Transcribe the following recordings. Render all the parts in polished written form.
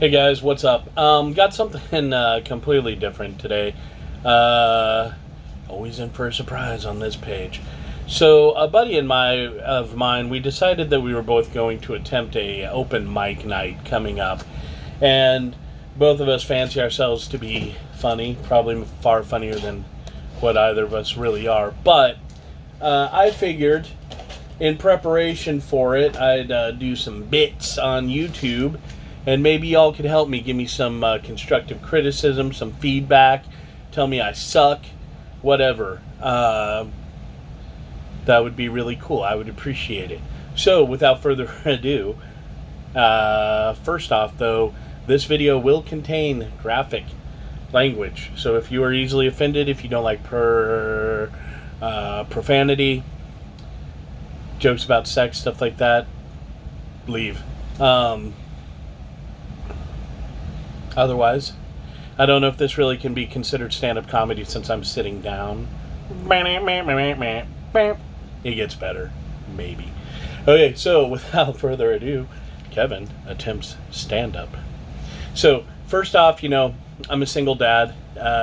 Hey guys, what's up? Got something completely different today. Always in for a surprise on this page. So a buddy of mine, we decided that we were both going to attempt a open mic night coming up, and both of us fancy ourselves to be funny, probably far funnier than what either of us really are. But I figured, in preparation for it, I'd do some bits on YouTube. And maybe y'all could help me, give me some constructive criticism, some feedback, tell me I suck, whatever. That would be really cool. I would appreciate it. So, without further ado, first off, though, this video will contain graphic language. So if you are easily offended, if you don't like profanity, jokes about sex, stuff like that, leave. Otherwise, I don't know if this really can be considered stand-up comedy since I'm sitting down. It gets better. Maybe. Okay, so without further ado, Kevin attempts stand-up. So, first off, I'm a single dad.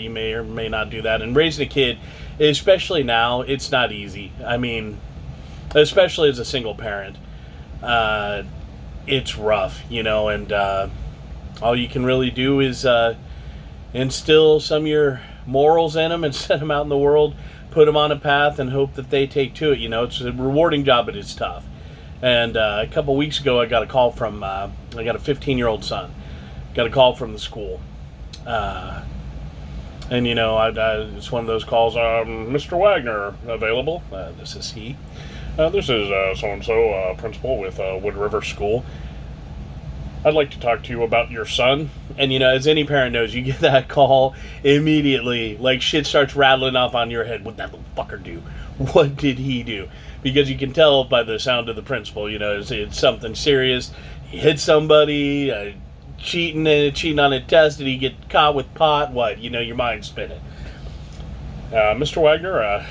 You may or may not do that. And raising a kid, especially now, it's not easy. I mean, especially as a single parent, it's rough, and all you can really do is instill some of your morals in them and send them out in the world, put them on a path, and hope that they take to it. It's a rewarding job, but it's tough. And a couple weeks ago, I got a call from, I got a 15-year-old son. Got a call from the school. And, it's one of those calls, Mr. Wagner available? This is he. This is so-and-so, principal with Wood River School. I'd like to talk to you about your son. And, as any parent knows, you get that call immediately, like shit starts rattling off on your head. What'd that little fucker do? What did he do? Because you can tell by the sound of the principal, it's something serious. He hit somebody, cheating on a test. Did he get caught with pot? What? Your mind's spinning. Mr. Wagner,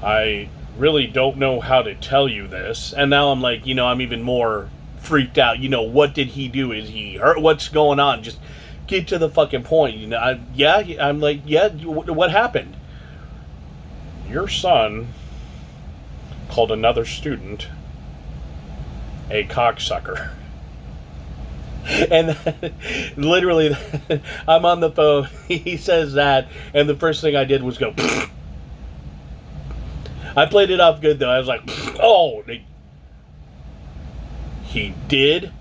I really don't know how to tell you this. And now I'm like, I'm even more freaked out. What did he do? Is he hurt? What's going on? Just get to the fucking point. I'm like, what happened? Your son called another student a cocksucker. And literally, I'm on the phone. He says that, and the first thing I did was go. I played it off good though. I was like, oh. He did?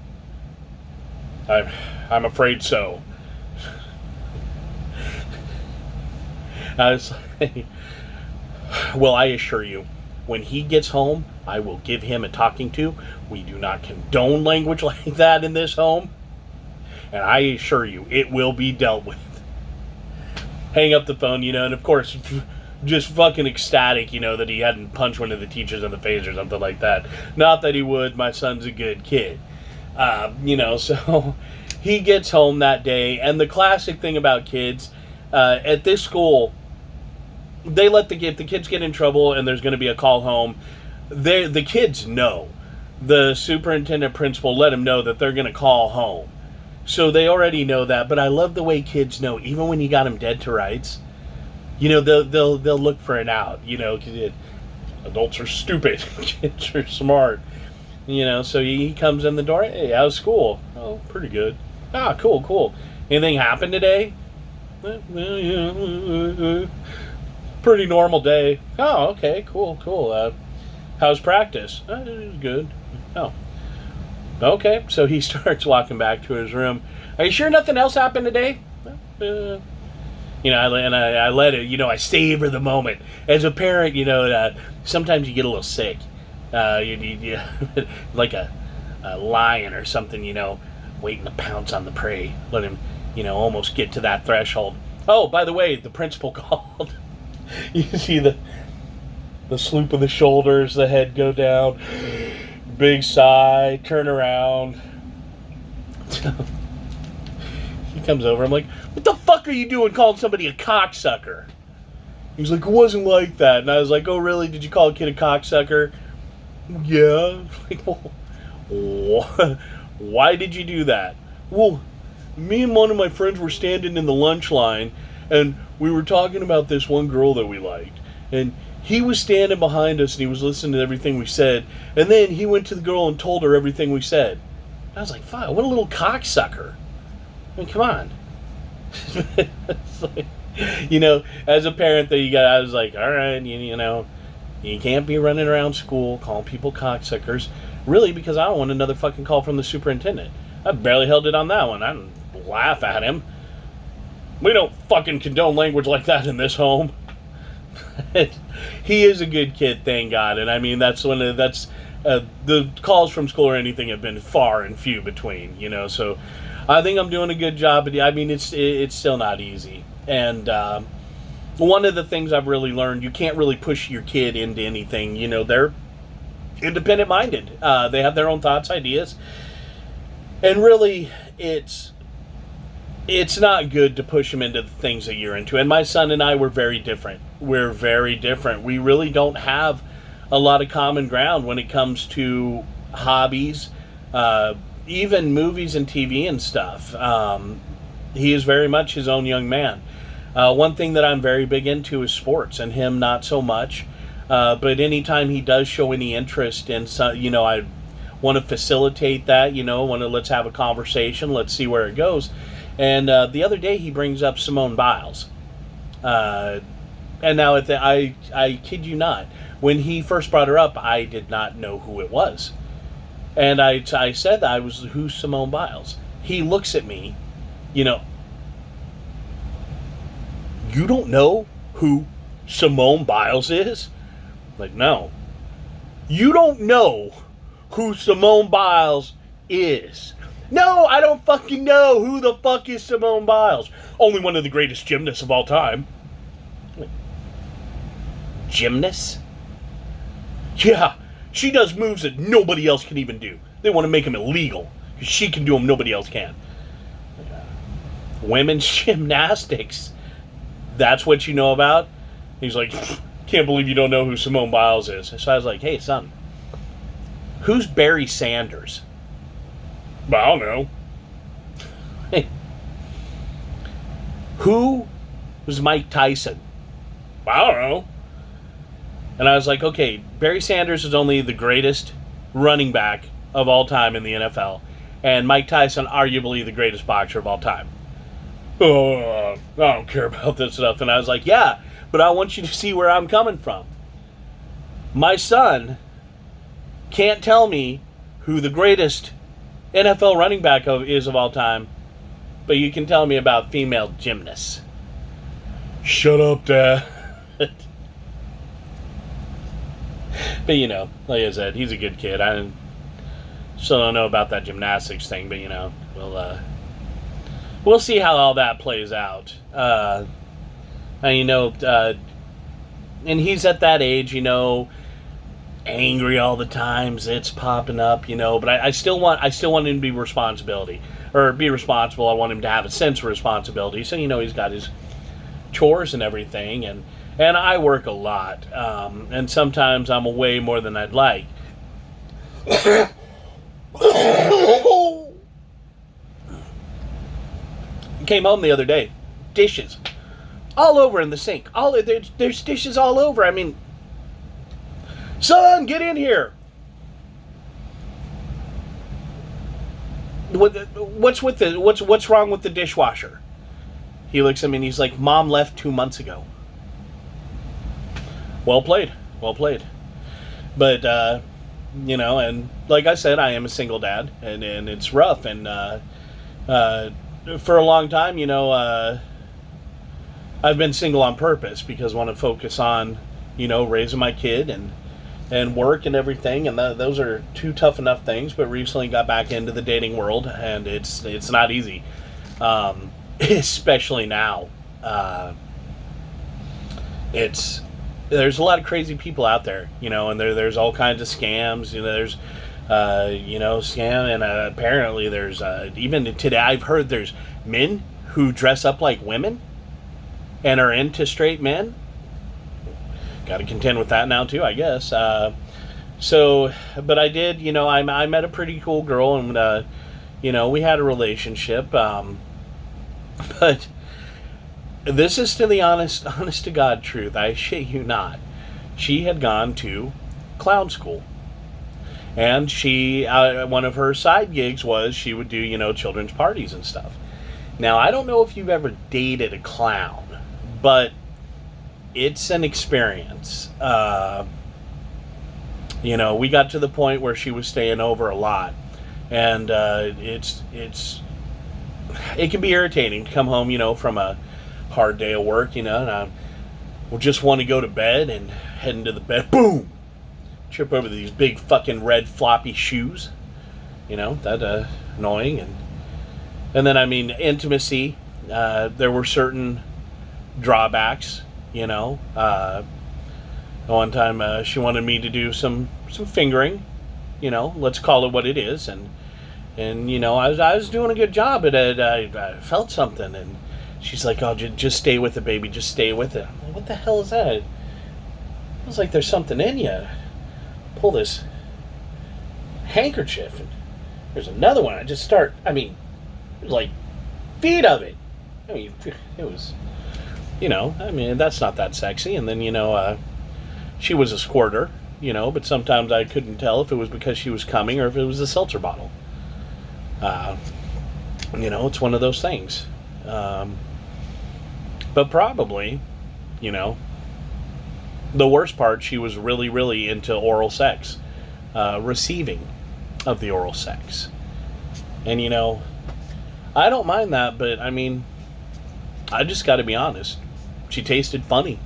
I'm afraid so. I was like, well, I assure you, when he gets home, I will give him a talking to. We do not condone language like that in this home. And I assure you, it will be dealt with. Hang up the phone, and of course, just fucking ecstatic, that he hadn't punched one of the teachers in the face or something like that. Not that he would. My son's a good kid. So he gets home that day. And the classic thing about kids, at this school, they let the kids get in trouble and there's going to be a call home. The kids know. The superintendent principal let them know that they're going to call home. So they already know that. But I love the way kids know, even when you got them dead to rights. They'll look for an out, because adults are stupid, kids are smart, so he comes in the door, hey, how's school? Oh, pretty good. Ah, cool. Anything happened today? Well, yeah, pretty normal day. Oh, okay, cool. How's practice? It was good. Oh, okay, so he starts walking back to his room. Are you sure nothing else happened today? I let it, I savor the moment. As a parent, sometimes you get a little sick. You like a lion or something, waiting to pounce on the prey. Let him, almost get to that threshold. Oh, by the way, the principal called. You see the sloop of the shoulders, the head go down, big sigh, turn around. He comes over, I'm like, what the fuck are you doing calling somebody a cocksucker? He was like, it wasn't like that. And I was like, oh, really? Did you call a kid a cocksucker? Yeah. Like, well, why did you do that? well, me and one of my friends were standing in the lunch line, and we were talking about this one girl that we liked, and he was standing behind us and he was listening to everything we said, and then he went to the girl and told her everything we said. I was like, fuck, what a little cocksucker. I mean, come on. It's like, you know, as a parent, I was like, all right, you know, you can't be running around school calling people cocksuckers. Really, because I don't want another fucking call from the superintendent. I barely held it on that one. I didn't laugh at him. We don't fucking condone language like that in this home. He is a good kid, thank God. And I mean, the calls from school or anything have been far and few between, you know. So I think I'm doing a good job. But I mean, it's still not easy. And one of the things I've really learned, you can't really push your kid into anything. You know, they're independent minded. They have their own thoughts, ideas. And really, it's not good to push them into the things that you're into. And my son and I were very different. We're very different. We really don't have a lot of common ground when it comes to hobbies, even movies and TV and stuff. He is very much his own young man. One thing that I'm very big into is sports, and him not so much. But anytime he does show any interest in some, you know, I want to facilitate that, you know, let's have a conversation, let's see where it goes. And the other day he brings up Simone Biles. And now I kid you not, when he first brought her up, I did not know who it was. And I said that who's Simone Biles? He looks at me, you know, you don't know who Simone Biles is? Like, no. You don't know who Simone Biles is. No, I don't fucking know who the fuck is Simone Biles. Only one of the greatest gymnasts of all time. Gymnast? Yeah, she does moves that nobody else can even do. They want to make them illegal because she can do them, nobody else can. Women's gymnastics. That's what you know about? He's like, can't believe you don't know who Simone Biles is. So I was like, hey, son, who's Barry Sanders? Well, I don't know. Hey, who was Mike Tyson? Well, I don't know. And I was like, okay, Barry Sanders is only the greatest running back of all time in the NFL. And Mike Tyson, arguably the greatest boxer of all time. Oh, I don't care about this stuff. And I was like, yeah, but I want you to see where I'm coming from. My son can't tell me who the greatest NFL running back is of all time, but you can tell me about female gymnasts. Shut up, Dad. But, you know, like I said, he's a good kid. I still don't know about that gymnastics thing, but, you know, we'll see how all that plays out. And, you know, and he's at that age, you know, angry all the time, it's popping up, you know, but I still want him to be responsible. I want him to have a sense of responsibility. So, you know, he's got his chores and everything, and I work a lot, and sometimes I'm away more than I'd like. Came home the other day, dishes all over in the sink. There's dishes all over. I mean, son, get in here. What's wrong with the dishwasher? He looks at me and he's like, Mom left 2 months ago. Well played. But, you know, and like I said, I am a single dad, and it's rough. And for a long time, you know, I've been single on purpose because I want to focus on, you know, raising my kid and work and everything. And those are two tough enough things. But recently got back into the dating world, and it's not easy, especially now. There's a lot of crazy people out there, you know, and there's all kinds of scams. You know, there's, scam, and apparently there's, even today I've heard there's men who dress up like women and are into straight men. Got to contend with that now too, I guess. But I did, you know, I met a pretty cool girl, and, we had a relationship, but this is to the honest to God truth. I shit you not. She had gone to clown school. And she, one of her side gigs was she would do, children's parties and stuff. Now, I don't know if you've ever dated a clown, but it's an experience. We got to the point where she was staying over a lot. And it can be irritating to come home, from a hard day of work, and I will just want to go to bed and head into the bed. Boom! Trip over these big fucking red floppy shoes. That annoying. And then, intimacy. There were certain drawbacks, one time she wanted me to do some fingering, let's call it what it is. And I was doing a good job at it. I felt something, and she's like, oh, just stay with it, baby. Just stay with it. I'm like, what the hell is that? It feels like there's something in you. Pull this handkerchief, and there's another one. I just start, like feet of it. It was, that's not that sexy. And then, she was a squirter, but sometimes I couldn't tell if it was because she was coming or if it was a seltzer bottle. It's one of those things. But probably, the worst part, she was really, really into oral sex, receiving of the oral sex. And, I don't mind that, but, I just got to be honest. She tasted funny.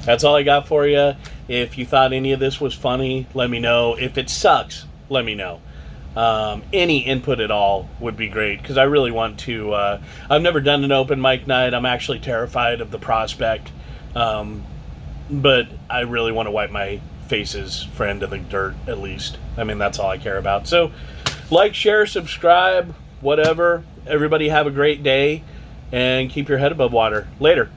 That's all I got for you. If you thought any of this was funny, let me know. If it sucks, let me know. Any input at all would be great, because I really want to. I've never done an open mic night. I'm actually terrified of the prospect. But I really want to wipe my face's friend in the dirt, at least. That's all I care about. So, like, share, subscribe, whatever. Everybody have a great day, and keep your head above water. Later.